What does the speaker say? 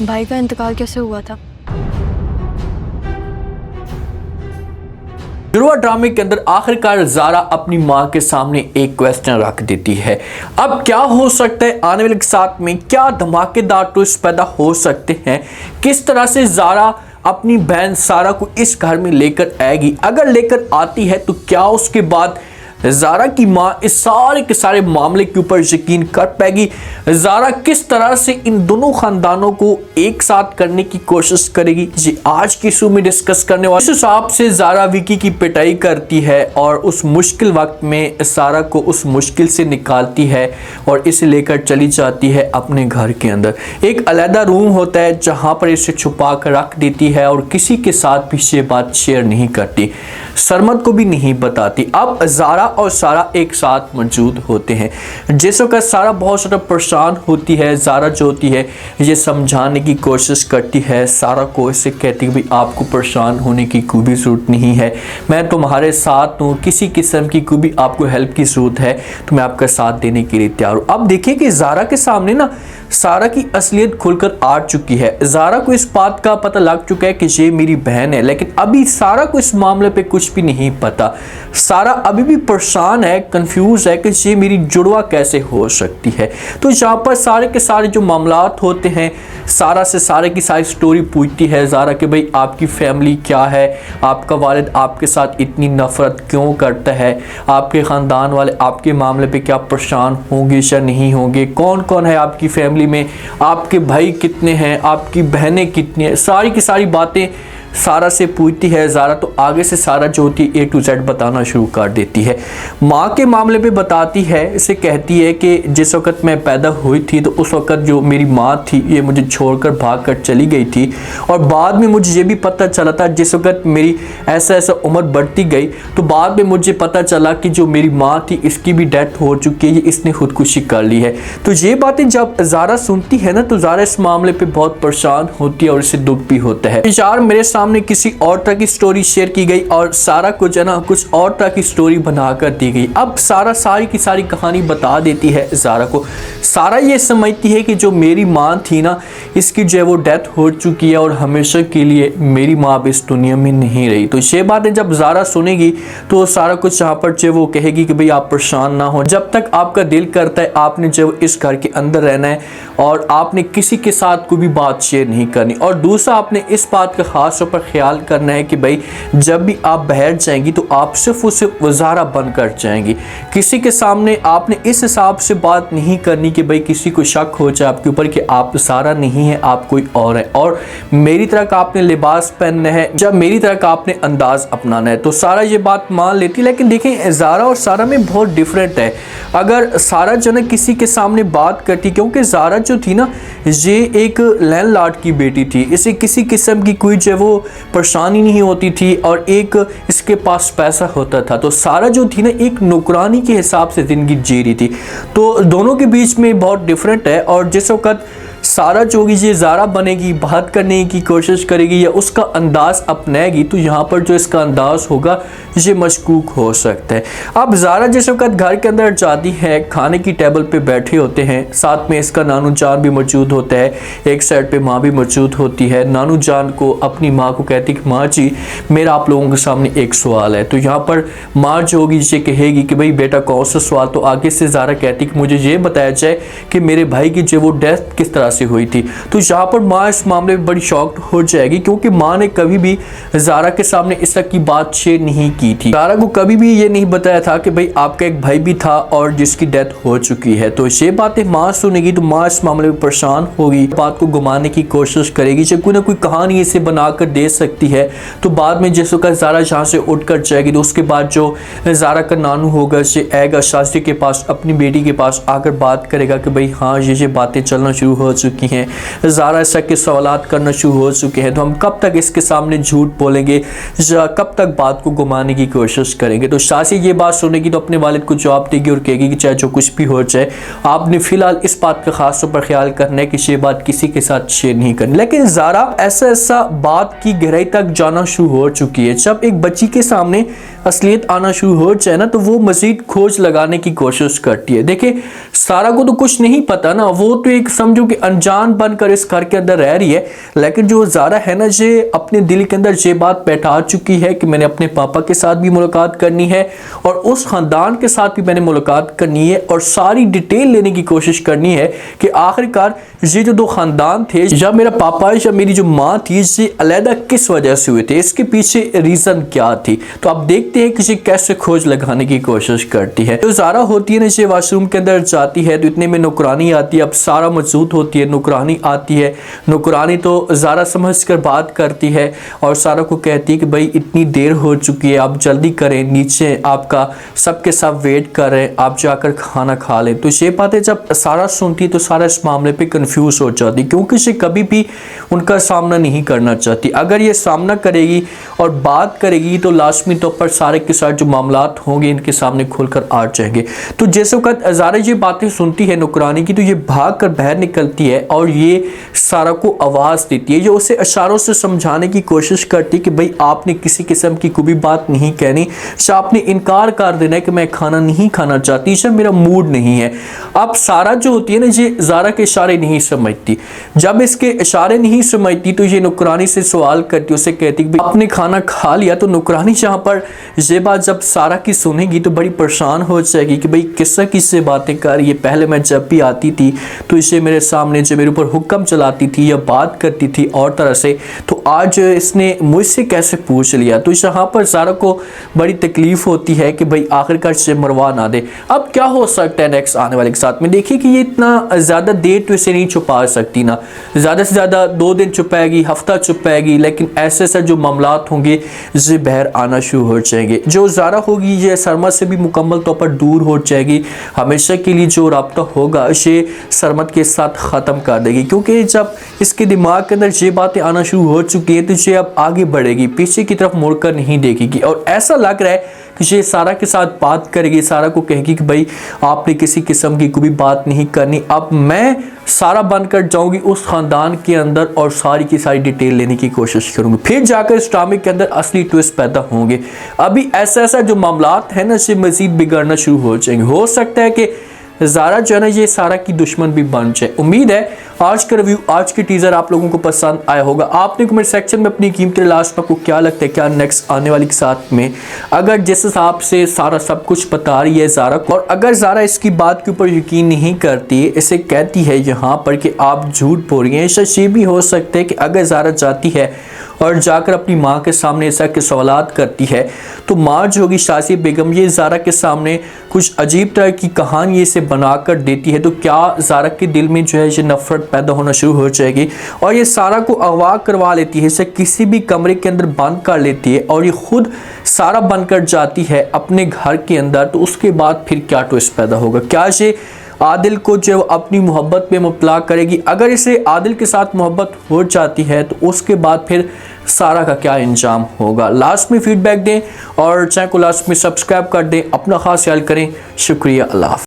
भाई का इंतकाल कैसे हुआ था? जुड़वा ड्रामे के अंदर आखिरकार ज़ारा अपनी माँ के सामने एक क्वेश्चन रख देती है। अब क्या हो सकता है आने वाले साथ में, क्या धमाकेदार ट्विस्ट पैदा हो सकते हैं, किस तरह से ज़ारा अपनी बहन सारा को इस घर में लेकर आएगी, अगर लेकर आती है तो क्या उसके बाद ज़ारा की माँ इस सारे के सारे मामले के ऊपर यकीन कर पाएगी। ज़ारा किस तरह से इन दोनों खानदानों को एक साथ करने की कोशिश करेगी, ये आज की शो में डिस्कस करने वाले। इस हिसाब से ज़ारा विकी की पिटाई करती है और उस मुश्किल वक्त में सारा को उस मुश्किल से निकालती है और इसे लेकर चली जाती है अपने घर के अंदर। एक अलग रूम होता है जहाँ पर इसे छुपा कर रख देती है और किसी के साथ भी ये बात शेयर नहीं करती, सरमद को भी नहीं बताती। अब ज़ारा और सारा एक साथ मौजूद होते हैं। जिस वक्त सारा बहुत ज़्यादा परेशान होती है, ज़ारा जो होती है ये समझाने की कोशिश करती है सारा को, इससे कहती है भाई आपको परेशान होने की कोई भी ज़रूरत नहीं है, मैं तुम्हारे साथ हूँ, किसी किस्म की कोई भी आपको हेल्प की ज़रूरत है तो मैं आपका साथ देने के लिए तैयार हूँ। अब देखिए कि ज़ारा के सामने ना सारा की असलियत खुलकर आ चुकी है। ज़ारा को इस बात का पता लग चुका है कि ये मेरी बहन है, लेकिन अभी सारा को इस मामले पे कुछ भी नहीं पता। सारा अभी भी परेशान है, कंफ्यूज है कि ये मेरी जुड़वा कैसे हो सकती है। तो यहाँ पर सारे के सारे जो मामलात होते हैं, सारा से सारे की सारी स्टोरी पूछती है ज़ारा कि भाई आपकी फैमिली क्या है, आपका वालिद आपके साथ इतनी नफरत क्यों करता है, आपके ख़ानदान वाले आपके मामले पे क्या परेशान होंगे या नहीं होंगे, कौन कौन है आपकी फैमिली में, आपके भाई कितने हैं, आपकी बहनें कितनी हैं, सारी की सारी बातें सारा से पूछती है ज़ारा। तो आगे से सारा जो होती है A to Z बताना शुरू कर देती है। माँ के मामले पे बताती है, इसे कहती है कि जिस वक्त मैं पैदा हुई थी तो उस वक्त जो मेरी माँ थी ये मुझे छोड़कर भाग कर चली गई थी, और बाद में मुझे ये भी पता चला था जिस वक्त मेरी ऐसा ऐसा उम्र बढ़ती गई तो बाद में मुझे पता चला कि जो मेरी माँ थी इसकी भी डेथ हो चुकी है, ये इसने खुदकुशी कर ली है। तो ये बातें जब ज़ारा सुनती है ना तो ज़ारा इस मामले पर बहुत परेशान होती है और इसे दुख भी होता है। यार मेरे सामने किसी और तरह की स्टोरी शेयर की गई और सारा को जना कुछ और तरह की स्टोरी बनाकर दी गई। अब सारा सारी की सारी कहानी बता देती है ज़ारा को। सारा ये समझती है कि जो मेरी माँ थी ना इसकी जो है वो डेथ हो चुकी है और हमेशा के लिए मेरी माँ अब इस दुनिया में नहीं रही। तो ये बातें जब ज़ारा सुनेगी तो सारा कुछ यहाँ पर जो वो कहेगी कि भाई आप परेशान ना हो, जब तक आपका दिल करता है आपने जो इस घर के अंदर रहना है और आपने किसी के साथ कोई भी बात शेयर नहीं करनी। और दूसरा आपने इस बात का खास तौर पर ख्याल करना है कि भाई जब भी आप बाहर जाएंगी तो आप सिर्फ उसे ज़ारा बनकर जाएंगी, किसी के सामने आपने इस हिसाब से बात नहीं करनी कि भाई किसी को शक हो जाए आपके ऊपर कि आप ज़ारा नहीं है आप कोई और है, और मेरी तरह का आपने लिबास पहनना है, जब मेरी तरह का आपने अंदाज अपनाना है। तो सारा ये बात मान लेती, लेकिन देखें ज़ारा और सारा में बहुत डिफरेंट है। अगर सारा जो है किसी के सामने बात करती, क्योंकि ज़ारा जो थी ना ये एक लैंडलॉर्ड की बेटी थी, इसे किसी किस्म की कोई जो वो परेशानी नहीं होती थी और एक इसके पास पैसा होता था। तो सारा जो थी ना एक नौकरानी के हिसाब से ज़िंदगी जी रही थी। तो दोनों के बीच में बहुत डिफरेंट है। और जिस वक्त सारा जो होगी ये ज़ारा बनेगी, बात करने की कोशिश करेगी या उसका अंदाज़ अपनाएगी तो यहाँ पर जो इसका अंदाज़ होगा ये मशकूक हो सकता है। अब ज़ारा जिस वक्त घर के अंदर जाती है, खाने की टेबल पे बैठे होते हैं, साथ में इसका नानू जान भी मौजूद होता है, एक साइड पे माँ भी मौजूद होती है। नानू जान को अपनी माँ को कहती कि माँ जी मेरा आप लोगों के सामने एक सवाल है। तो यहाँ पर माँ जो होगी ये कहेगी कि भाई बेटा कौन सा सवाल। तो आगे से ज़ारा कहती कि मुझे ये बताया जाए कि मेरे भाई की जो वो डेथ किस तरह से हुई थी। तो यहाँ पर माँ इस मामले में बड़ी शॉक्ड हो जाएगी, क्योंकि माँ ने कभी भी ज़ारा के सामने इस तरह की बात शेयर नहीं की थी। ज़ारा को कभी भी ये नहीं बताया था कि भाई आपका एक भाई भी था और जिसकी डेथ हो चुकी है। तो ये बातें माँ सुनेगी तो माँ इस मामले में परेशान होगी, बात को घुमाने की कोशिश करेगी, जब कोई ना कोई कहानी इसे बनाकर दे सकती है। तो बाद में जिस वक्त ज़ारा यहाँ से उठ कर जाएगी तो उसके बाद जो ज़ारा का नानू होगा ये आएगा शास्त्री के पास, अपनी बेटी के पास आकर बात करेगा कि भाई हाँ ये बातें चलना शुरू हो चुकी हैं, ज़ारा ऐसा के सवालात करना शुरू हो चुके हैं, तो हम कब तक इसके सामने झूठ बोलेंगे या कब तक बात को घुमाने की कोशिश करेंगे। तो शासी ये बात सुनेगी तो अपने वालिद को जवाब देगी और कहेगी कि चाहे जो कुछ भी हो जाए आपने फिलहाल इस बात का खास तौर पर ख्याल करना है कि ये बात किसी के साथ शेयर नहीं करनी। लेकिन ज़ारा ऐसा बात की गहराई तक जाना शुरू हो चुकी है। जब एक बच्ची के सामने असलियत आना शुरू हो जाए ना, तो वो मजीद खोज लगाने की कोशिश करती है। देखिए सारा को तो कुछ नहीं पता ना, वो तो एक समझो कि अनजान बनकर इस घर के अंदर रह रही है। लेकिन जो ज़ारा है ना, ये अपने दिल के अंदर ये बात बैठा चुकी है कि मैंने अपने पापा के साथ भी मुलाकात करनी है और उस ख़ानदान के साथ भी मैंने मुलाकात करनी है और सारी डिटेल लेने की कोशिश करनी है कि आखिरकार ये जो दो ख़ानदान थे, या मेरा पापा या मेरी जो माँ थी, ये अलहदा किस वजह से हुए थे, इसके पीछे रीज़न क्या थी। तो आप देखते हैं कि ये कैसे खोज लगाने की कोशिश करती है। तो ज़ारा होती है ना, ये वाशरूम के अंदर जाती है तो इतने में नौकरानी आती है। अब सारा मौजूद होती है, नौकरानी आती है। नौकरानी तो ज़ारा समझ कर बात करती है और सारा को कहती है कि भाई इतनी देर हो चुकी है, आप जल्दी करें, नीचे आपका सबके सब वेट कर रहे हैं, आप जाकर खाना खा लें। तो ये बातें जब सारा सुनती तो सारा इस मामले पे कंफ्यूज हो जाती, क्योंकि ये कभी भी उनका सामना नहीं करना चाहती। अगर ये सामना करेगी और बात करेगी तो लाजमी तौर पर सारे के साथ जो मामलात होंगे इनके सामने खुलकर आ जाएंगे। तो जैसे वक्त ज़ारा ये बातें सुनती है नौकरानी की, तो ये भाग कर बाहर निकलती है और ये सारा को आवाज़ देती है, जो उसे इशारों से समझाने की कोशिश करती है कि भाई आपने किसी किस्म की कोई भी बात नहीं कहनी, आपने इनकार कर देना है कि मैं खाना नहीं खाना चाहती, या मेरा मूड नहीं है। अब सारा जो होती है ना, ये ज़ारा के इशारे नहीं समझती। जब इसके इशारे नहीं समझती तो ये नौकरानी से सवाल करती, उसे कहती कि आपने खाना खा लिया। तो नौकरानी यहाँ पर ये बात जब सारा की सुनेगी तो बड़ी परेशान हो जाएगी कि भाई किससे बातें कर रही है। पहले मैं जब भी आती थी तो इसे मेरे सामने जो मेरे ऊपर हुक्म चलाती थी या बात करती थी और तरह से, तो आज इसने मुझसे कैसे पूछ लिया। तो यहाँ पर सारा को बड़ी तकलीफ होती है कि भाई आखिरकार से मरवा ना दे। अब क्या हो सकता है नेक्स्ट आने वाले के साथ में, देखिए कि ये इतना ज़्यादा देर तो इसे नहीं छुपा सकती ना, ज़्यादा से ज़्यादा 2 दिन छुपाएगी, हफ्ता छुपाएगी, लेकिन ऐसे ऐसे जो मामलात होंगे ये बाहर आना शुरू हो जाएंगे। जो ज़ारा होगी ये सरमत से भी मुकम्मल तौर पर दूर हो जाएगी, हमेशा के लिए जो रब्ता होगा ये सरमत के साथ ख़त्म कर देगी, क्योंकि जब इसके दिमाग के अंदर ये बातें आना शुरू हो चुकी है तो ये अब आगे बढ़ेगी, पीछे की तरफ मुड़कर नहीं देखेगी। और ऐसा लग रहा है कि ये सारा के साथ बात करेगी, सारा को कहेगी कि भाई आपने किसी किस्म की कोई बात नहीं करनी, अब मैं सारा बनकर जाऊंगी उस खानदान के अंदर और सारी की सारी डिटेल लेने की कोशिश करूंगी, फिर जाकर इस ड्रामे के अंदर असली ट्विस्ट पैदा होंगे। अभी ऐसा जो मामलात है ना, इससे मजीद बिगड़ना शुरू हो जाएंगे। हो सकता है कि ज़ारा जो है ना, ये सारा की दुश्मन भी बन जाए। उम्मीद है आज का रिव्यू, आज की टीज़र आप लोगों को पसंद आया होगा। आपने कमेंट सेक्शन में अपनी कीमती लास्ट आपको क्या लगता है, क्या नेक्स्ट आने वाली के साथ में, अगर जिस हिसाब से सारा सब कुछ बता रही है ज़ारा को, और अगर ज़ारा इसकी बात के ऊपर यकीन नहीं करती, इसे कहती है यहाँ पर कि आप झूठ बोल रही हैं, ये भी हो सकता है कि अगर ज़ारा जाती है और जाकर अपनी माँ के सामने ऐसा के सवालात करती है तो माँ जो होगी शाज़िया बेगम, ये ज़ारा के सामने कुछ अजीब तरह की कहानी इसे बनाकर देती है। तो क्या ज़ारा के दिल में जो है ये नफरत पैदा होना शुरू हो जाएगी और ये सारा को अगवा करवा लेती है, इसे किसी भी कमरे के अंदर बंद कर लेती है और ये खुद सारा बनकर जाती है अपने घर के अंदर। तो उसके बाद फिर क्या ट्विस्ट पैदा होगा, क्या ये आदिल को जो अपनी मोहब्बत में मुब्तला करेगी। अगर इसे आदिल के साथ मोहब्बत हो जाती है तो उसके बाद फिर सारा का क्या अंजाम होगा। लास्ट में फीडबैक दें और चैनल को लास्ट में सब्सक्राइब कर दें। अपना खास ख्याल करें। शुक्रिया। अल्लाह।